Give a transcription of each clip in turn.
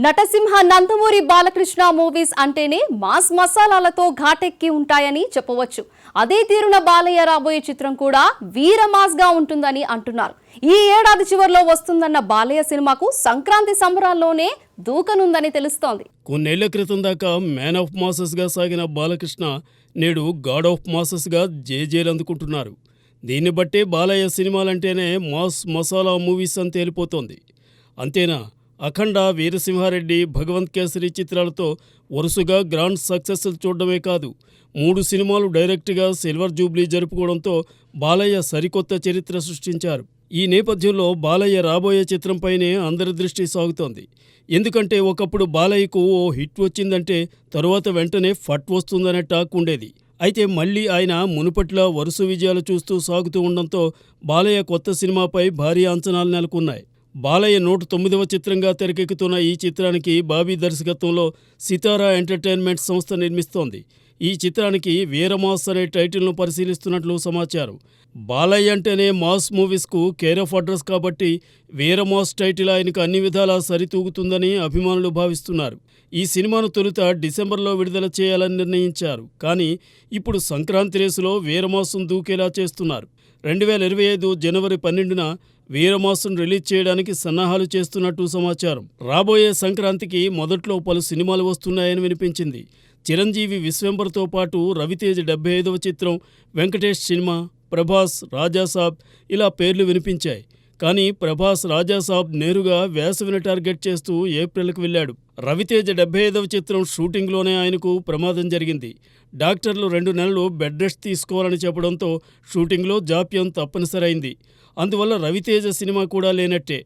నటసింహ Nandamuri Balakrishna movies అంటేనే mass మసాలాలతో ఘాటెక్కి ఉంటాయని చెప్పవచ్చు. అదే తీరున బాలయ్య రాబోయే చిత్రం కూడా వీర మాస్ గా ఉంటుందని అంటున్నారు. ఈ ఏడాది చివర్లో వస్తుందన్న బాలయ్య సినిమాకు సంక్రాంతి సంబరాల్లోనే దూకనుందని తెలుస్తోంది. కొన్నేళ్ల క్రితం దాకా మ్యాన్ ఆఫ్ మాసెస్ గా సాగిన బాలకృష్ణ నేడు గాడ్ ఆఫ్ మాసెస్ గా జేజేలు అందుకుంటున్నారు. దీన్ని బట్టే బాలయ్య సినిమాలంటేనే మాస్ మసాలా మూవీస్ అని తేలిపోతోంది. అంతేనా, అఖండ, వీరసింహారెడ్డి, భగవంత్ కేసరి చిత్రాలతో వరుసగా గ్రాండ్ సక్సెస్లు చూడడమే కాదు, 3 సినిమాలు డైరెక్ట్గా సిల్వర్ జూబ్లీ జరుపుకోవడంతో బాలయ్య సరికొత్త చరిత్ర సృష్టించారు. ఈ నేపథ్యంలో బాలయ్య రాబోయే చిత్రంపైనే అందరి దృష్టి సాగుతోంది. ఎందుకంటే ఒకప్పుడు బాలయ్యకు ఓ హిట్ వచ్చిందంటే తరువాత వెంటనే ఫట్ వస్తుందనే టాక్ ఉండేది. అయితే మళ్లీ ఆయన మునుపట్ల వరుస విజయాలు చూస్తూ సాగుతూ ఉండడంతో బాలయ్య కొత్త సినిమాపై భారీ అంచనాలు నెలకొన్నాయి. బాలయ్య 109వ చిత్రంగా తెరకెక్కుతున్న ఈ చిత్రానికి బాబీ దర్శకత్వంలో సితారా ఎంటర్టైన్మెంట్ సంస్థ నిర్మిస్తోంది. ఈ చిత్రానికి వీరమాస్ అనే టైటిల్ను పరిశీలిస్తున్నట్లు సమాచారం. బాలయ్య అంటేనే మాస్ మూవీస్కు కేర్ ఆఫ్ అడ్రస్ కాబట్టి వీరమాస్ టైటిల్ ఆయనకు అన్ని విధాలా సరితూగుతుందని అభిమానులు భావిస్తున్నారు. ఈ సినిమాను తొలుత డిసెంబర్లో విడుదల చేయాలని నిర్ణయించారు. కానీ ఇప్పుడు సంక్రాంతి రేసులో వీరమాస్ను దూకేలా చేస్తున్నారు. 2025 జనవరి 12న వీరమాస్ను రిలీజ్ చేయడానికి సన్నాహాలు చేస్తున్నట్టు సమాచారం. రాబోయే సంక్రాంతికి మొదట్లో పలు సినిమాలు వస్తున్నాయని వినిపించింది. చిరంజీవి విశ్వంబర్తో పాటు రవితేజ్ 75వ చిత్రం, వెంకటేష్ సినిమా, ప్రభాస్ రాజాసాబ్ ఇలా పేర్లు వినిపించాయి. కానీ ప్రభాస్ రాజాసాబ్ నేరుగా వేసవిని టార్గెట్ చేస్తూ ఏప్రిల్కి వెళ్ళాడు. రవితేజ్ 75వ చిత్రం షూటింగ్లోనే ఆయనకు ప్రమాదం జరిగింది. డాక్టర్లు 2 నెలలు బెడ్ రెస్ట్ తీసుకోవాలని చెప్పడంతో షూటింగ్లో జాప్యం తప్పనిసరైంది. అందువల్ల రవితేజ సినిమా కూడా లేనట్టే.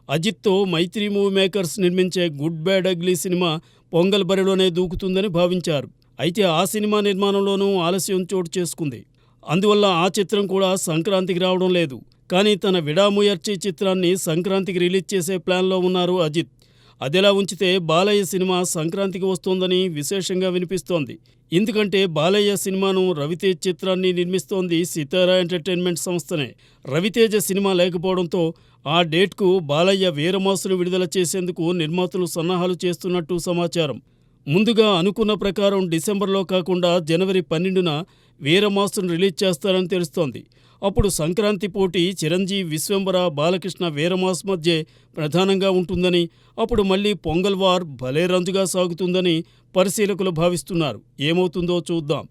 అజిత్తో మైత్రి మూవీ మేకర్స్ నిర్మించే good bad ugly cinema Pongal బరిలోనే దూకుతుందని భావించారు. అయితే ఆ సినిమా నిర్మాణంలోనూ ఆలస్యం చోటు చేసుకుంది. అందువల్ల ఆ చిత్రం కూడా సంక్రాంతికి రావడం లేదు. కానీ తన విడాముయర్చి చిత్రాన్ని సంక్రాంతికి రిలీజ్ చేసే ప్లాన్లో ఉన్నారు అజిత్. అదెలా ఉంచితే బాలయ్య సినిమా సంక్రాంతికి వస్తోందని విశేషంగా వినిపిస్తోంది. ఎందుకంటే బాలయ్య సినిమాను రవితేజ్ చిత్రాన్ని నిర్మిస్తోంది సితారా ఎంటర్టైన్మెంట్ సంస్థనే. రవితేజ సినిమా లేకపోవడంతో ఆ డేట్కు బాలయ్య వీరమాస్ను విడుదల చేసేందుకు నిర్మాతలు సన్నాహాలు చేస్తున్నట్టు సమాచారం. ముందుగా అనుకున్న ప్రకారం డిసెంబర్లో కాకుండా జనవరి 12న వీరమాస్ను రిలీజ్ చేస్తారని తెలుస్తోంది. అప్పుడు సంక్రాంతి పోటీ చిరంజీవి విశ్వంబర, బాలకృష్ణ వీరమాస్ మధ్య ప్రధానంగా ఉంటుందని, అప్పుడు మళ్లీ పొంగల్ వార్ భలే రంజుగా సాగుతుందని పరిశీలకులు భావిస్తున్నారు. ఏమవుతుందో చూద్దాం.